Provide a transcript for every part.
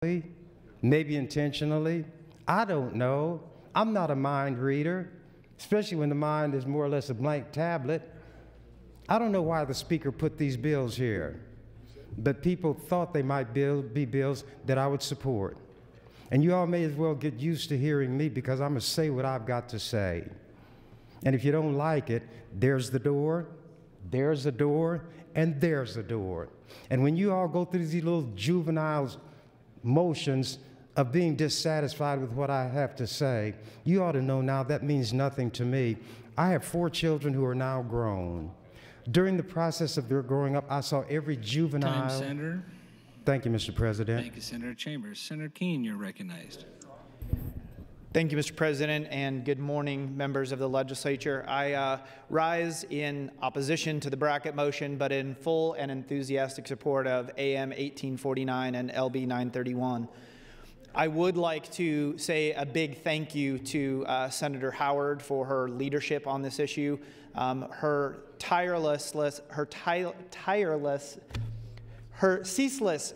maybe intentionally. I don't know. I'm not a mind reader, especially when the mind is more or less a blank tablet. I don't know why the speaker put these bills here, but people thought they might be bills that I would support. And you all may as well get used to hearing me, because I'm going to say what I've got to say. And if you don't like it, there's the door, and there's a door. And when you all go through these little juvenile motions of being dissatisfied with what I have to say, you ought to know now that means nothing to me. I have 4 children who are now grown. During the process of their growing up, I saw every juvenile. Time, Senator. Thank you, Mr. President. Thank you, Senator Chambers. Senator Keene, you're recognized. Thank you, Mr. President, and good morning, members of the legislature. I rise in opposition to the bracket motion, but in full and enthusiastic support of AM 1849 and LB 931. I would like to say a big thank you to Senator Howard for her leadership on this issue. Her ceaseless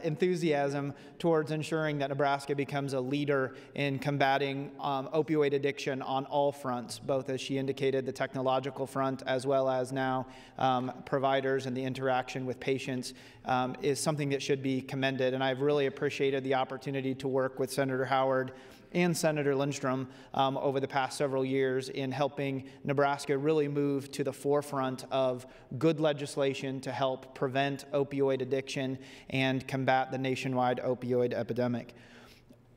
enthusiasm towards ensuring that Nebraska becomes a leader in combating opioid addiction on all fronts, both, as she indicated, the technological front as well as now providers and the interaction with patients, is something that should be commended. And I've really appreciated the opportunity to work with Senator Howard and Senator Lindstrom over the past several years in helping Nebraska really move to the forefront of good legislation to help prevent opioid addiction and combat the nationwide opioid epidemic.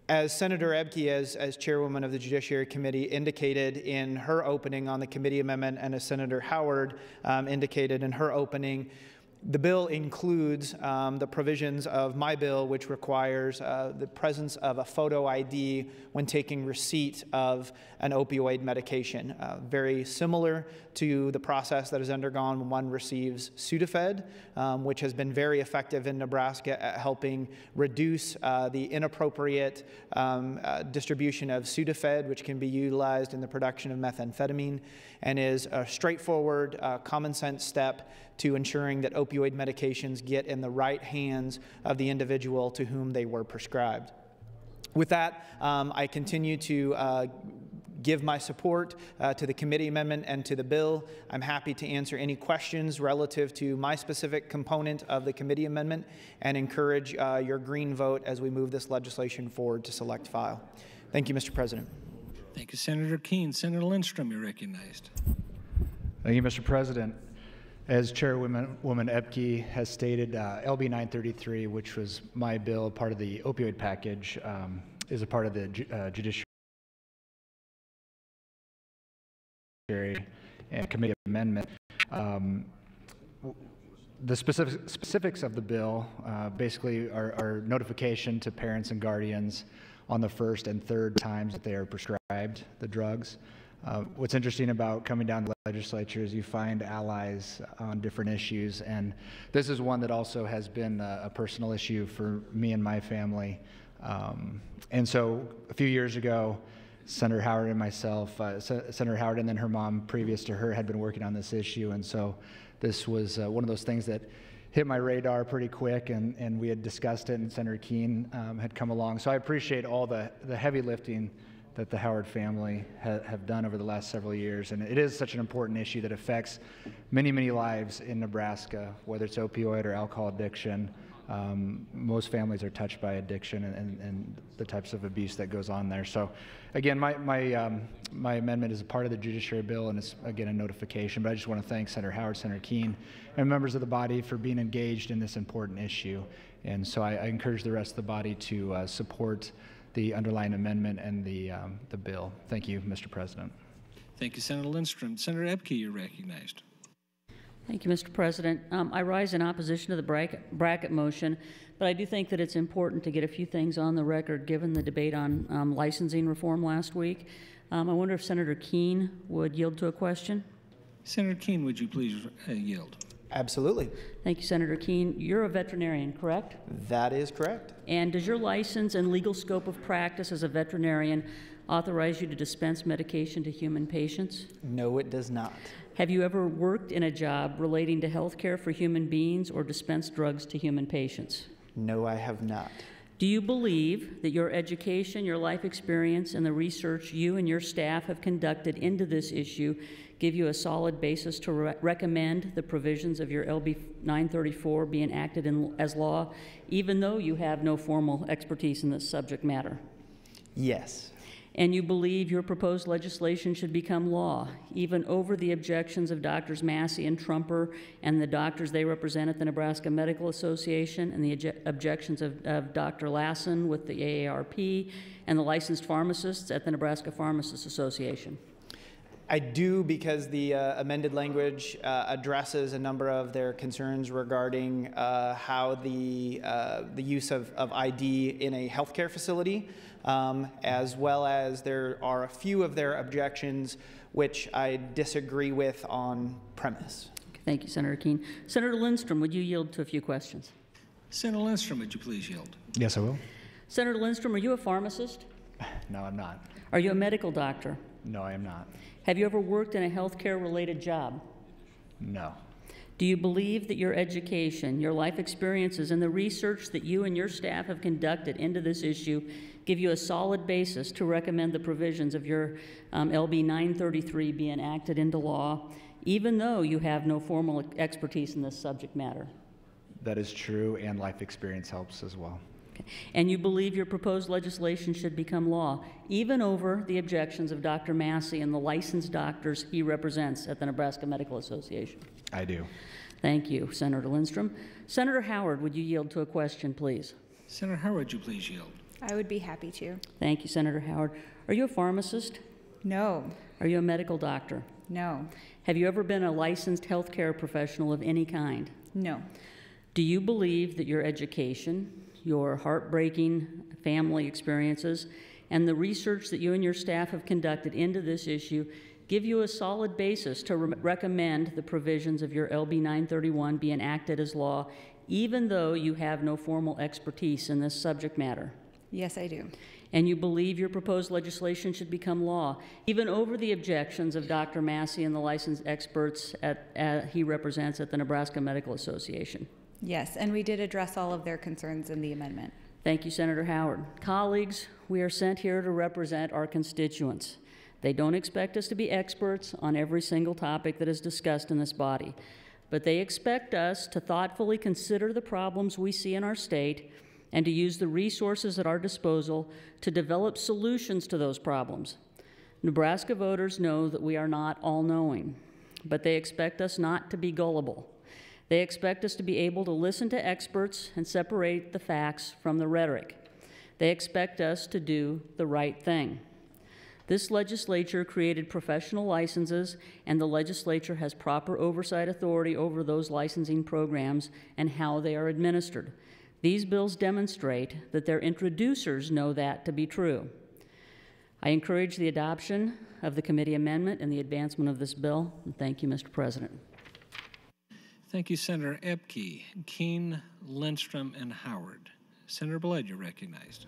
As Senator Ebke, as chairwoman of the Judiciary Committee, indicated in her opening on the committee amendment, and as Senator Howard indicated in her opening, the bill includes the provisions of my bill, which requires the presence of a photo ID when taking receipt of an opioid medication. Very similar to the process that is undergone when one receives Sudafed, which has been very effective in Nebraska at helping reduce the inappropriate distribution of Sudafed, which can be utilized in the production of methamphetamine, and is a straightforward, common sense step to ensuring that opioid medications get in the right hands of the individual to whom they were prescribed. With that, I continue to give my support to the committee amendment and to the bill. I'm happy to answer any questions relative to my specific component of the committee amendment and encourage your green vote as we move this legislation forward to select file. Thank you, Mr. President. Thank you, Senator Keene. Senator Lindstrom, you're recognized. Thank you, Mr. President. As Chairwoman Ebke has stated, LB 933, which was my bill, part of the opioid package, is a part of the Judiciary and Committee amendment. The specifics of the bill basically are notification to parents and guardians on the first and third times that they are prescribed the drugs. What's interesting about coming down to the legislature is you find allies on different issues, and this is one that also has been a personal issue for me and my family. And so a few years ago, Senator Howard and myself, Senator Howard and then her mom previous to her had been working on this issue, and so this was one of those things that hit my radar pretty quick, and we had discussed it, and Senator Keene had come along. So I appreciate all the heavy lifting that the Howard family have done over the last several years. And it is such an important issue that affects many, many lives in Nebraska, whether it's opioid or alcohol addiction. Most families are touched by addiction and the types of abuse that goes on there. So again, my amendment is a part of the judiciary bill, and it's, again, a notification. But I just want to thank Senator Howard, Senator Keene, and members of the body for being engaged in this important issue. And so I encourage the rest of the body to support the underlying amendment and the bill. Thank you, Mr. President. Thank you, Senator Lindstrom. Senator Ebke, you're recognized. Thank you, Mr. President. I rise in opposition to the bracket motion, but I do think that it's important to get a few things on the record given the debate on licensing reform last week. I wonder if Senator Keene would yield to a question. Senator Keene, would you please yield? Absolutely. Thank you, Senator Keene. You're a veterinarian, correct? That is correct. And does your license and legal scope of practice as a veterinarian authorize you to dispense medication to human patients? No, it does not. Have you ever worked in a job relating to health care for human beings or dispensed drugs to human patients? No, I have not. Do you believe that your education, your life experience, and the research you and your staff have conducted into this issue give you a solid basis to recommend the provisions of your LB 934 be enacted as law, even though you have no formal expertise in this subject matter? Yes. And you believe your proposed legislation should become law, even over the objections of Drs. Massey and Trumper and the doctors they represent at the Nebraska Medical Association, and the objections of Dr. Lassen with the AARP and the licensed pharmacists at the Nebraska Pharmacists Association? I do, because the amended language addresses a number of their concerns regarding how the use of ID in a healthcare facility, as well as there are a few of their objections which I disagree with on premise. Thank you, Senator Keene. Senator Lindstrom, would you yield to a few questions? Senator Lindstrom, would you please yield? Yes, I will. Senator Lindstrom, are you a pharmacist? No, I'm not. Are you a medical doctor? No, I am not. Have you ever worked in a healthcare-related job? No. Do you believe that your education, your life experiences, and the research that you and your staff have conducted into this issue give you a solid basis to recommend the provisions of your LB 933 be enacted into law, even though you have no formal expertise in this subject matter? That is true, and life experience helps as well. Okay. And you believe your proposed legislation should become law, even over the objections of Dr. Massey and the licensed doctors he represents at the Nebraska Medical Association? I do. Thank you, Senator Lindstrom. Senator Howard, would you yield to a question, please? Senator Howard, would you please yield? I would be happy to. Thank you, Senator Howard. Are you a pharmacist? No. Are you a medical doctor? No. Have you ever been a licensed healthcare professional of any kind? No. Do you believe that your education, your heartbreaking family experiences, and the research that you and your staff have conducted into this issue give you a solid basis to recommend the provisions of your LB 931 be enacted as law, even though you have no formal expertise in this subject matter? Yes, I do. And you believe your proposed legislation should become law, even over the objections of Dr. Massey and the licensed experts he represents at the Nebraska Medical Association? Yes, and we did address all of their concerns in the amendment. Thank you, Senator Howard. Colleagues, we are sent here to represent our constituents. They don't expect us to be experts on every single topic that is discussed in this body, but they expect us to thoughtfully consider the problems we see in our state and to use the resources at our disposal to develop solutions to those problems. Nebraska voters know that we are not all-knowing, but they expect us not to be gullible. They expect us to be able to listen to experts and separate the facts from the rhetoric. They expect us to do the right thing. This legislature created professional licenses, and the legislature has proper oversight authority over those licensing programs and how they are administered. These bills demonstrate that their introducers know that to be true. I encourage the adoption of the committee amendment and the advancement of this bill. And thank you, Mr. President. Thank you, Senator Epke, Keene, Lindstrom, and Howard. Senator Blood, you're recognized.